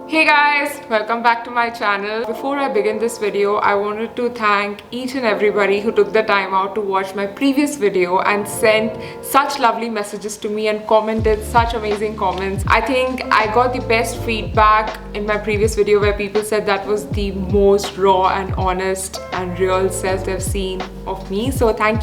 Hey guys, welcome back to my channel. Before I begin this video, I wanted to thank each and everybody who took the time out to watch my previous video and sent such lovely messages to me and commented such amazing comments. I think I got the best feedback in my previous video where people said that was the most raw and honest and real self they've seen of me. So thank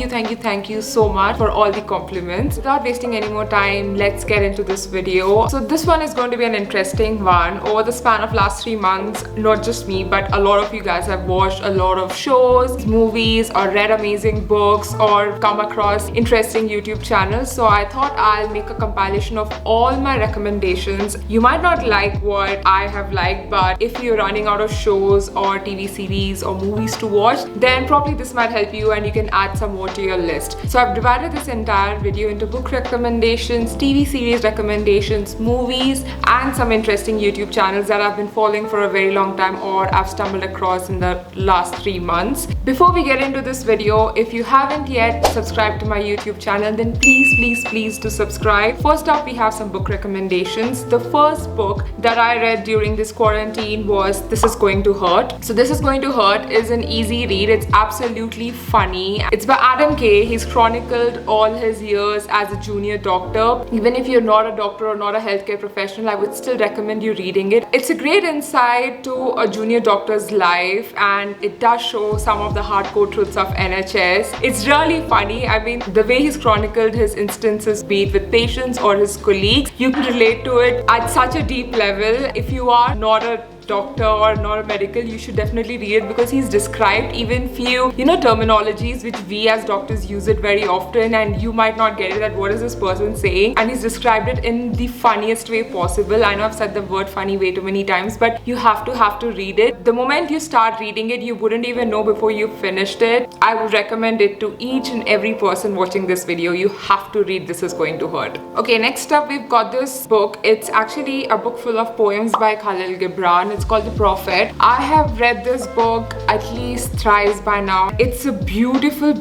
you so much for all the compliments. Without wasting any more time, let's get into this video. So this one is going to be an interesting one. Over the span of last 3 months, not just me but a lot of you guys have watched a lot of shows, movies, or read amazing books, or come across interesting YouTube channels. So I thought I'll make a compilation of all my recommendations. You might not like what I have liked, but if you're running out of shows or TV series or movies to watch, then probably this might help you and you can add some more to your list. So I've divided this entire video into book recommendations, TV series recommendations, movies, and some interesting YouTube channels that I've been following for a very long time or I've stumbled across in the last 3 months. Before we get into this video, if you haven't yet subscribed to my YouTube channel, then please do subscribe. First up, we have some book recommendations. The first book that I read during this quarantine was This Is Going to Hurt. So This Is Going to Hurt is an easy read. It's absolutely funny. It's by Adam Kay. He's chronicled all his years as a junior doctor. Even if you're not a doctor or not a healthcare professional, I would still recommend you reading it. It's a great insight to a junior doctor's life, and it does show some of the hardcore truths of NHS. It's really funny. I mean, the way he's chronicled his instances, be it with patients or his colleagues, you can relate to it at such a deep level. If you are not a doctor or not a medical, you should definitely read it because he's described even few terminologies which we as doctors use it very often, and you might not get it that what is this person saying, and he's described it in the funniest way possible. I know I've said the word funny way too many times, but you have to read it. The moment you start reading it, you wouldn't even know before you finished it. I would recommend it to each and every person watching this video. You have to read This Is Going to Hurt. Okay, next up we've got this book. It's actually a book full of poems by Khalil Gibran. It's called The Prophet. I have read this book at least thrice by now. It's a beautiful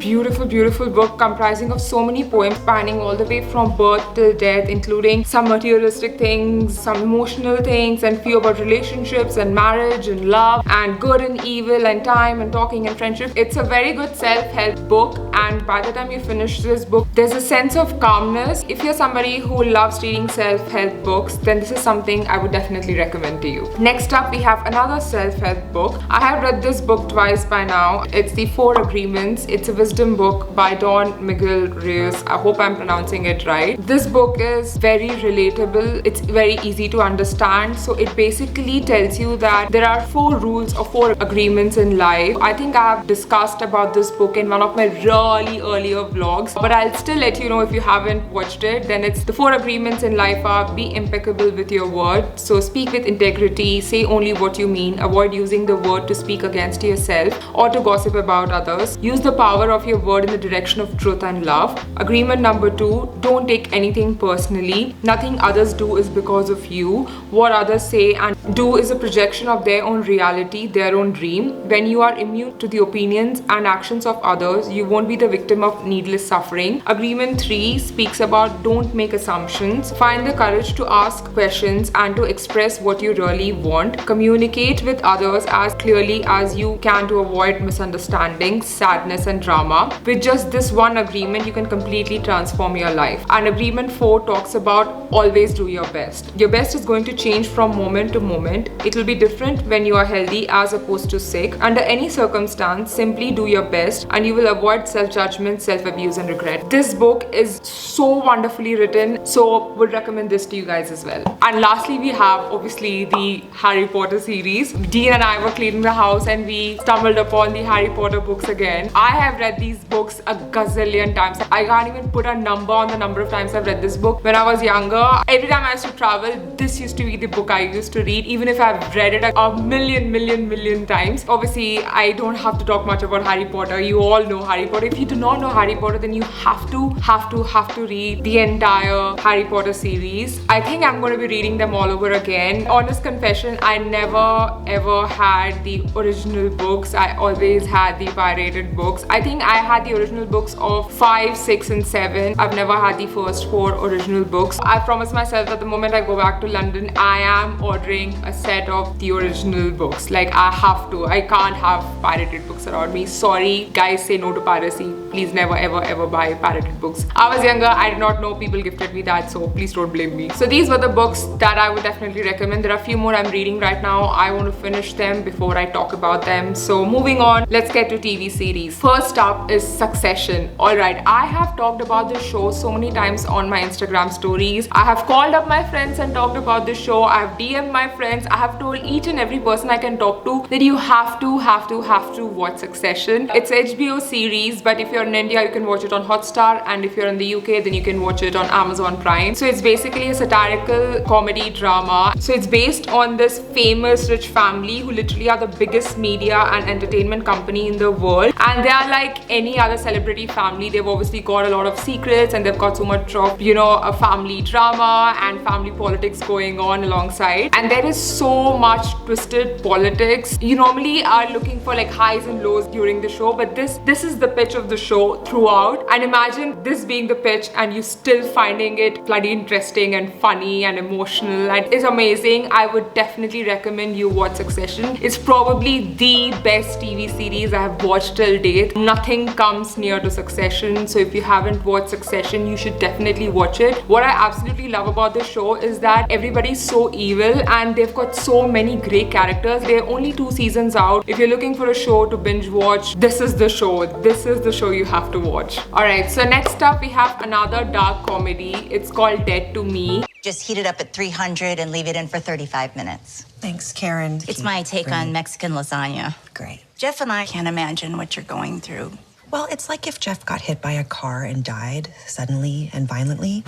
book comprising of so many poems spanning all the way from birth till death, including some materialistic things, some emotional things, and few about relationships and marriage and love and good and evil and time and talking and friendship. It's a very good self-help book, and by the time you finish this book, there's a sense of calmness. If you're somebody who loves reading self-help books, then this is something I would definitely recommend to you. Next up, we have another self-help book. I have read this book twice by now. It's The 4 Agreements. It's a wisdom book by Don Miguel Ruiz. I hope I'm pronouncing it right. This book is very relatable. It's very easy to understand. So it basically tells you that there are 4 rules or 4 agreements in life. I think I've discussed about this book in one of my really earlier vlogs, but I'll still let you know if you haven't watched it. Then it's the 4 agreements in life are: be impeccable with your word. So speak with integrity, say only what you mean, avoid using the word to speak against yourself or to gossip about others, use the power of your word in the direction of truth and love. Agreement number 2, don't take anything personally. Nothing others do is because of you. What others say and do is a projection of their own reality, their own dream. When you are immune to the opinions and actions of others, you won't be the victim of needless suffering. Agreement 3 speaks about don't make assumptions. Find the courage to ask questions and to express what you really want. Communicate with others as clearly as you can to avoid misunderstandings, sadness, and drama. With just this one agreement, you can completely transform your life. And agreement 4 talks about always do your best. Your best is going to change from moment to moment. It will be different when you are healthy as opposed to sick. Under any circumstance, simply do your best and you will avoid self-judgment, self-abuse, and regret. This book is so wonderfully written, so would recommend this to you guys as well. And lastly, we have obviously the Harry Potter series. Dean and I were cleaning the house and we stumbled upon the Harry Potter books again. I have read these books a gazillion times. I can't even put a number on the number of times I've read this book. When I was younger, every time I used to travel, this used to be the book I used to read, even if I've read it a million times. Obviously, I don't have to talk much about Harry Potter. You all know Harry Potter. If you do not know Harry Potter, then you have to read the entire Harry Potter series. I think I'm going to be reading them all over again. Honest confession, I I never ever had the original books. I always had the pirated books. I think I had the original books of 5, 6 and 7. I've never had the first 4 original books. I promised myself that the moment I go back to London, I am ordering a set of the original books. Like, I have to. I can't have pirated books around me. Sorry, guys, say no to piracy. Please never ever buy pirated books. I was younger, I did not know, people gifted me that, so please don't blame me. So these were the books that I would definitely recommend. There are a few more I'm reading right now. I want to finish them before I talk about them. So moving on, let's get to TV series. First up is Succession. Alright, I have talked about this show so many times on my Instagram stories. I have called up my friends and talked about this show. I have DM'd my friends. I have told each and every person I can talk to that you have to watch Succession. It's an HBO series, but if you're in India, you can watch it on Hotstar, and if you're in the UK, then you can watch it on Amazon Prime. So it's basically a satirical comedy drama. So it's based on this famous rich family who literally are the biggest media and entertainment company in the world, and they are like any other celebrity family. They've obviously got a lot of secrets, and they've got so much of, you know, a family drama and family politics going on alongside, and there is so much twisted politics. You normally are looking for like highs and lows during the show, but this is the pitch of the show throughout. And imagine this being the pitch and you still finding it bloody interesting and funny and emotional, and it's amazing. I would definitely recommend you watch Succession. It's probably the best TV series I have watched till date. Nothing comes near to Succession, so if you haven't watched Succession, you should definitely watch it. What I absolutely love about this show is that everybody's so evil and they've got so many great characters. There are only 2 seasons out. If you're looking for a show to binge watch, this is the show. This is the show you have to watch. Alright, so next up we have another dark comedy. It's called Dead to Me. Just heat it up at 300 and leave it in for 35 minutes. Thanks, Karen. It's my take on Mexican lasagna. Great. Jeff and I can't imagine what you're going through. Well, it's like if Jeff got hit by a car and died suddenly and violently.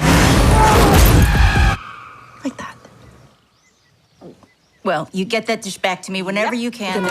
Like that. Well, you get that dish back to me whenever you can.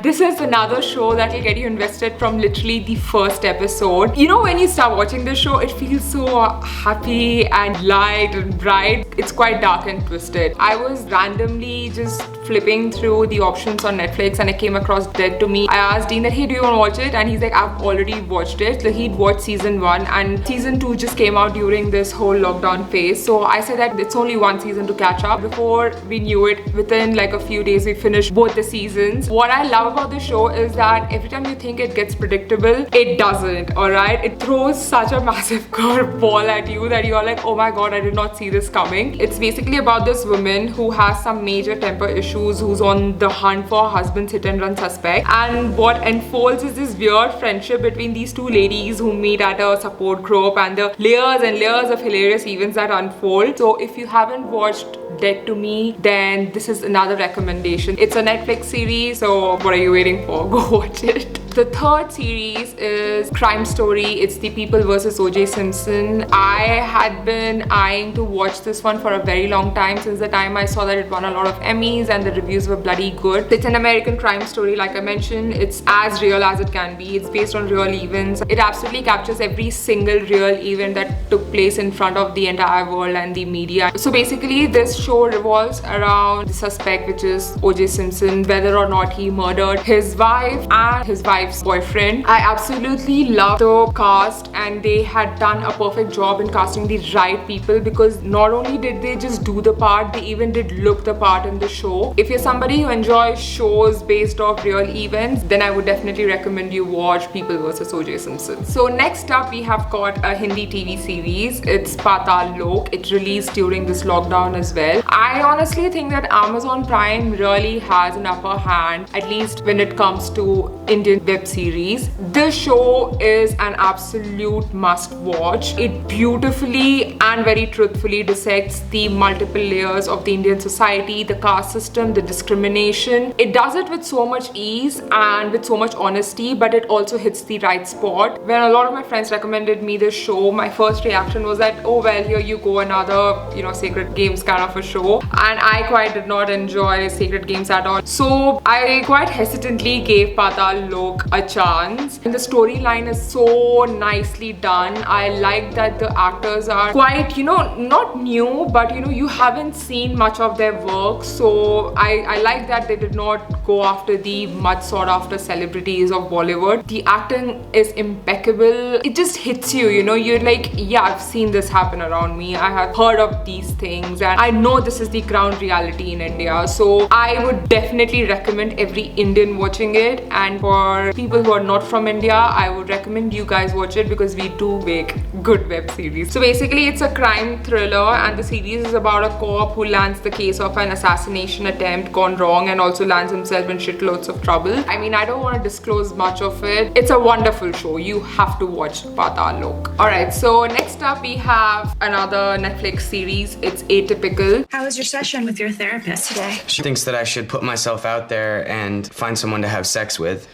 This is another show that will get you invested from literally the first episode. You know, when you start watching this show, it feels so happy and light and bright. It's quite dark and twisted. I was randomly just flipping through the options on Netflix and I came across Dead to Me. I asked Dean that, hey, do you want to watch it? And he's like, I've already watched it. So he'd watched season 1 and season 2 just came out during this whole lockdown phase. So I said that it's only 1 season to catch up. Before we knew it, within like a few days, we finished both the seasons. What I love about the show is that every time you think it gets predictable, it doesn't. Alright, it throws such a massive curveball at you that you're like, oh my god, I did not see this coming. It's basically about this woman who has some major temper issues, who's on the hunt for her husband's hit and run suspect, and what unfolds is this weird friendship between these 2 ladies who meet at a support group, and the layers and layers of hilarious events that unfold. So if you haven't watched Dead to Me, then this is another recommendation. It's a Netflix series, so what are you waiting for? Go watch it. The third series is Crime Story. It's the People Vs OJ Simpson. I had been eyeing to watch this one for a very long time, since the time I saw that it won a lot of Emmys and the reviews were bloody good. It's an American crime story, like I mentioned. It's as real as it can be. It's based on real events. It absolutely captures every single real event that took place in front of the entire world and the media. So basically, this show revolves around the suspect, which is OJ Simpson, whether or not he murdered his wife and his wife's boyfriend. I absolutely love the cast, and they had done a perfect job in casting the right people, because not only did they just do the part, they even did look the part in the show. If you're somebody who enjoys shows based off real events, then I would definitely recommend you watch People Vs OJ Simpson. So next up, we have got a Hindi TV series. It's Paatal Lok. It released during this lockdown as well. I honestly think that Amazon Prime really has an upper hand, at least when it comes to Indian web series. This show is an absolute must watch. It beautifully and very truthfully dissects the multiple layers of the Indian society, the caste system, the discrimination. It does it with so much ease and with so much honesty, but it also hits the right spot. When a lot of my friends recommended me this show, my first reaction was that, oh well, here you go, another, you know, Sacred Games kind of a show. And I quite did not enjoy Sacred Games at all. So I quite hesitantly gave Paatal Lok Lok a chance. And the storyline is so nicely done. I like that the actors are quite, you know, not new, but you know, you haven't seen much of their work. So I like that they did not go after the much sought after celebrities of Bollywood. The acting is impeccable. It just hits you, you know, you're like, yeah, I've seen this happen around me. I have heard of these things and I know this is the ground reality in India. So I would definitely recommend every Indian watching it, and for people who are not from India, I would recommend you guys watch it because we do make good web series. So basically it's a crime thriller, and the series is about a cop who lands the case of an assassination attempt gone wrong and also lands himself in shitloads of trouble. I mean, I don't want to disclose much of it. It's a wonderful show. You have to watch Paatal Lok. Alright, so next up we have another Netflix series. It's Atypical. How was your session with your therapist today? She thinks that I should put myself out there and find someone to have sex with.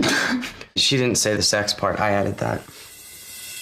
She didn't say the sex part, I added that.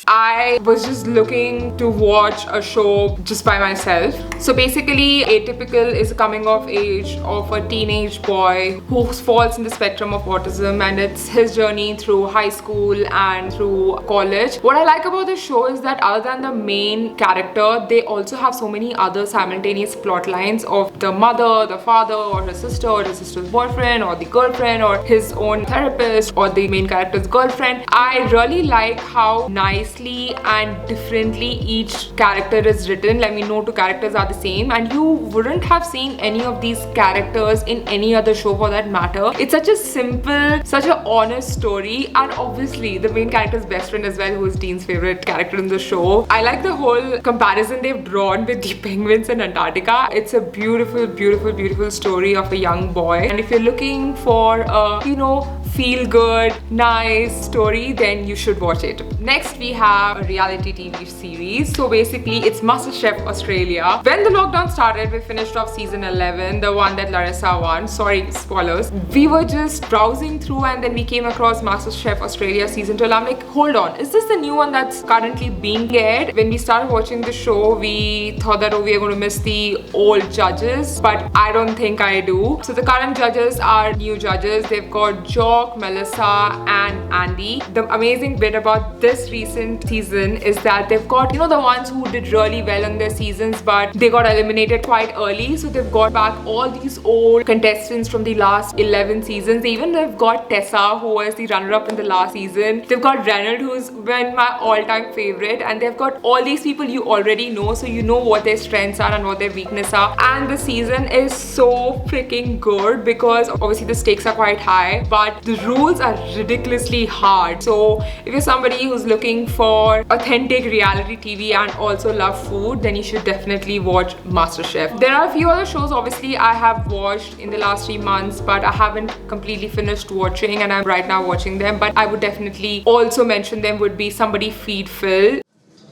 I was just looking to watch a show just by myself. So basically, Atypical is a coming of age of a teenage boy who falls in the spectrum of autism, and it's his journey through high school and through college. What I like about the show is that other than the main character, they also have so many other simultaneous plot lines of the mother, the father, or her sister, or his sister's boyfriend, or the girlfriend, or his own therapist, or the main character's girlfriend. I really like how nicely and differently each character is written. Let me know two characters are the same, and you wouldn't have seen any of these characters in any other show for that matter. It's such a simple, such an honest story, and obviously the main character's best friend as well, who is Dean's favorite character in the show. I like the whole comparison they've drawn with the penguins in Antarctica. It's a beautiful, beautiful, beautiful story of a young boy, and if you're looking for a, you know, feel good, nice story, then you should watch it. Next we have a reality TV series. So basically it's Masterchef Australia. When the lockdown started, we finished off season 11, the one that Larissa won. Sorry, spoilers. We were just browsing through and then we came across Masterchef Australia season 12. I'm like, hold on, is this the new one that's currently being aired? When we started watching the show, we thought that, oh, we are going to miss the old judges, but I don't think I do. So the current judges are new judges. They've got Jock, Melissa and Andy. The amazing bit about this recent season is that they've got, you know, the ones who did really well in their seasons but they got eliminated quite early, so they've got back all these old contestants from the last 11 seasons. They even have got Tessa, who was the runner-up in the last season. They've got Reynolds, who's been my all-time favorite, and they've got all these people you already know, so you know what their strengths are and what their weaknesses are. And the season is so freaking good because obviously the stakes are quite high, but the rules are ridiculously hard. So if you're somebody who's looking for authentic reality TV and also love food, then you should definitely watch MasterChef. There are a few other shows obviously I have watched in the last 3 months, but I haven't completely finished watching and I'm right now watching them, but I would definitely also mention them would be Somebody Feed Phil.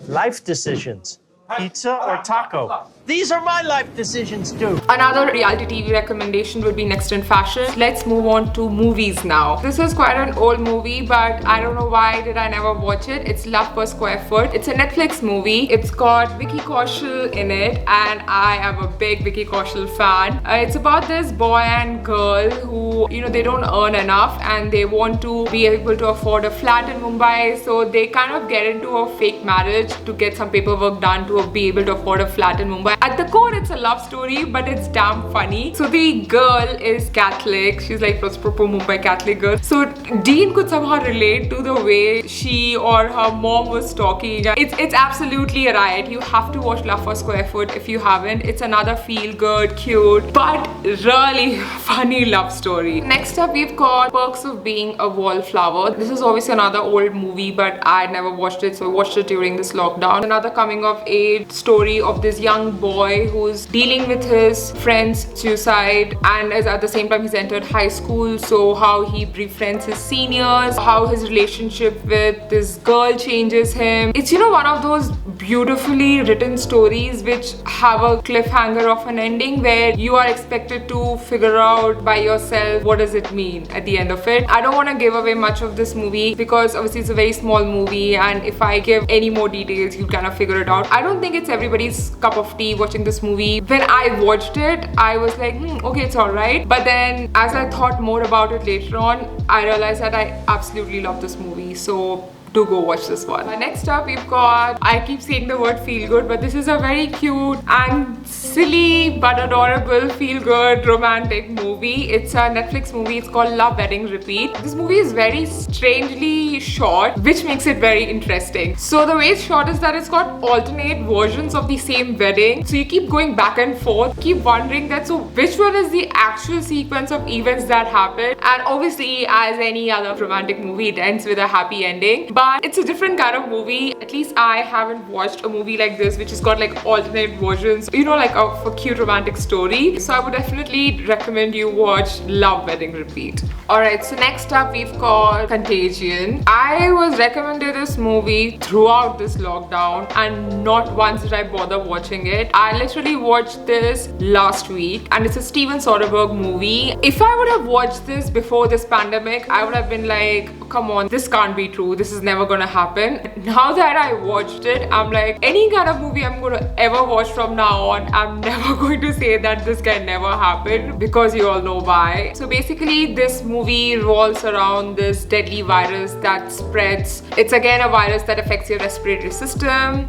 Life decisions. Pizza or taco? These are my life decisions too. Another reality TV recommendation would be Next in Fashion. Let's move on to movies now. This is quite an old movie, but I don't know why did I never watch it. It's Love Per Square Foot. It's a Netflix movie. It's got Vicky Kaushal in it, and I am a big Vicky Kaushal fan. It's about this boy and girl who, you know, they don't earn enough and they want to be able to afford a flat in Mumbai, so they kind of get into a fake marriage to get some paperwork done to be able to afford a flat in Mumbai. At the core, it's a love story, but it's damn funny. So the girl is Catholic. She's like proper Mumbai Catholic girl. So Dean could somehow relate to the way she or her mom was talking. It's absolutely a riot. You have to watch Love for Square Foot if you haven't. It's another feel-good, cute, but really funny love story. Next up, we've got Perks of Being a Wallflower. This is obviously another old movie, but I never watched it, so I watched it during this lockdown. Another coming of age story of this young boy who's dealing with his friend's suicide, and as at the same time he's entered high school, so how he befriends his seniors, how his relationship with this girl changes him. It's, you know, one of those beautifully written stories which have a cliffhanger of an ending where you are expected to figure out by yourself what does it mean at the end of it. I don't want to give away much of this movie because obviously it's a very small movie, and if I give any more details you kind of figure it out. I don't don't think it's everybody's cup of tea watching this movie. When I watched it, I was like, okay, it's alright. But then as I thought more about it later on, I realized that I absolutely love this movie. So do go watch this one. Next up, we've got, I keep saying the word feel good, but this is a very cute and silly but adorable feel good romantic movie. It's a Netflix movie. It's called Love Wedding Repeat. This movie is very strangely short, which makes it very interesting. So the way it's short is that it's got alternate versions of the same wedding. So you keep going back and forth, keep wondering that so which one is the actual sequence of events that happen. And obviously, as any other romantic movie, it ends with a happy ending. But it's a different kind of movie. At least I haven't watched a movie like this which has got like alternate versions, you know, like a cute romantic story. So I would definitely recommend you watch Love Wedding Repeat. Alright, so next up we've got Contagion. I was recommended this movie throughout this lockdown and not once did I bother watching it. I literally watched this last week and it's a Steven Soderbergh movie. If I would have watched this before this pandemic, I would have been like, come on, this can't be true. This is never gonna happen. Now that I watched it, I'm like, any kind of movie I'm gonna ever watch from now on, I'm never going to say that this can never happen because you all know why. So basically, this movie revolves around this deadly virus that spreads. It's again a virus that affects your respiratory system.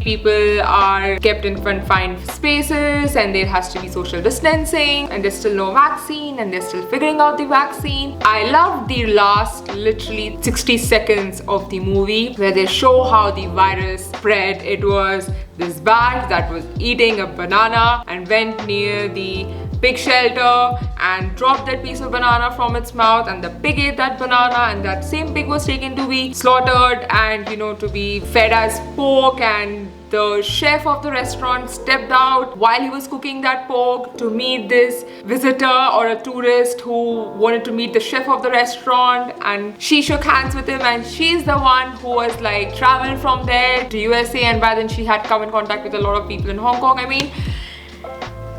People are kept in confined spaces and there has to be social distancing and there's still no vaccine and they're still figuring out the vaccine. I love the last literally 60 seconds of the movie where they show how the virus spread. It was this bat that was eating a banana and went near the pig shelter and dropped that piece of banana from its mouth, and the pig ate that banana, and that same pig was taken to be slaughtered and, you know, to be fed as pork. And the chef of the restaurant stepped out while he was cooking that pork to meet this visitor or a tourist who wanted to meet the chef of the restaurant, and she shook hands with him, and she's the one who was like traveled from there to USA, and by then she had come in contact with a lot of people in Hong Kong. I mean,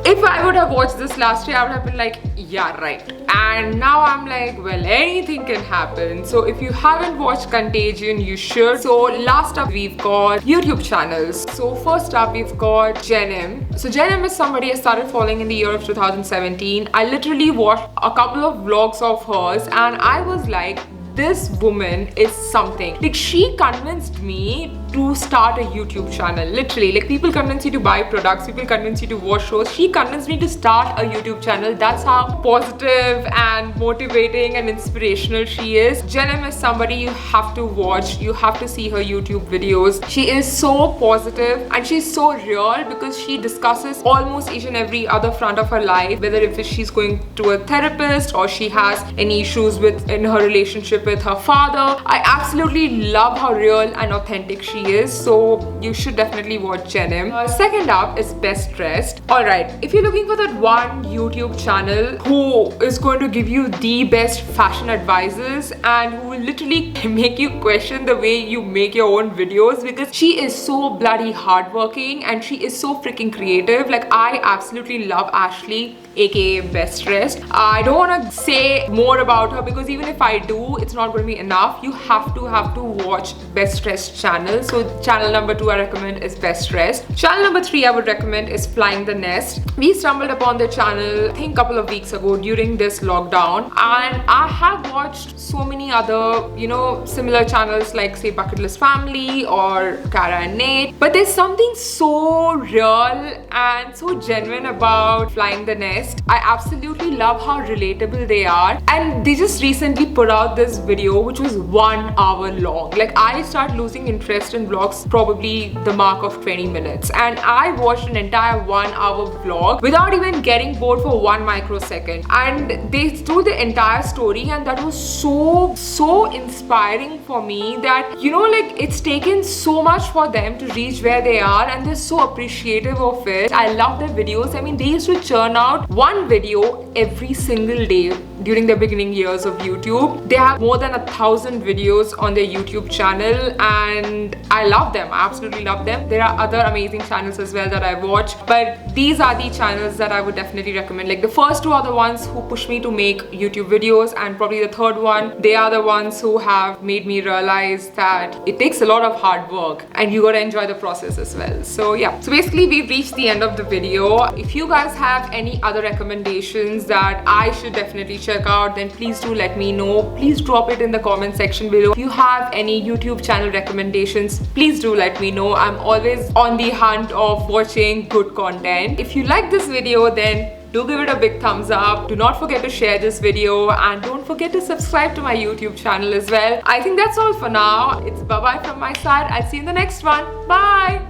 if I would have watched this last year, I would have been like, yeah, right. And now I'm like, well, anything can happen. So if you haven't watched Contagion, you should. So last up, we've got YouTube channels. So first up, we've got Jenn Im. So Jenn Im is somebody I started following in the year of 2017. I literally watched a couple of vlogs of hers and I was like, this woman is something. Like, she convinced me to start a YouTube channel. Literally, like, people convince you to buy products, people convince you to watch shows. She convinced me to start a YouTube channel. That's how positive and motivating and inspirational she is. Jenn Im is somebody you have to watch. You have to see her YouTube videos. She is so positive and she's so real because she discusses almost each and every other front of her life, whether if she's going to a therapist or she has any issues in her relationship with her father. I absolutely love how real and authentic she is, so you should definitely watch Jenn Im. Second up is Best Dressed. Alright, if you're looking for that one YouTube channel who is going to give you the best fashion advices and who will literally make you question the way you make your own videos, because she is so bloody hardworking and she is so freaking creative. Like, I absolutely love Ashley, aka Best Dressed. I don't want to say more about her because even if I do, it's not going to be enough. You have to watch Best Dressed channel. So channel number 2 I recommend is Best Dressed. Channel number 3 I would recommend is Flying the Nest. We stumbled upon the channel I think a couple of weeks ago during this lockdown, and I have watched so many other, you know, similar channels like say Bucket List Family or Cara and Nate, but there's something so real and so genuine about Flying the Nest. I absolutely love how relatable they are, and they just recently put out this video which was 1 hour long. Like, I start losing interest in vlogs probably the mark of 20 minutes, and I watched an entire 1 hour vlog without even getting bored for 1 microsecond, and they told the entire story, and that was so inspiring for me that, you know, like, it's taken so much for them to reach where they are, and they're so appreciative of it. I love their videos. I mean, they used to churn out 1 video every single day. during their beginning years of YouTube. They have more than 1,000 videos on their YouTube channel and I love them. I absolutely love them. There are other amazing channels as well that I watch, but these are the channels that I would definitely recommend. Like the first two are the ones who push me to make YouTube videos, and probably the third one, they are the ones who have made me realize that it takes a lot of hard work and you gotta enjoy the process as well. So yeah, so basically we've reached the end of the video. If you guys have any other recommendations that I should definitely check out, then please do let me know. Please drop it in the comment section below. If you have any YouTube channel recommendations, please do let me know. I'm always on the hunt of watching good content. If you like this video, then do give it a big thumbs up. Do not forget to share this video and don't forget to subscribe to my YouTube channel as well. I think that's all for now. It's bye-bye from my side. I'll see you in the next one. Bye!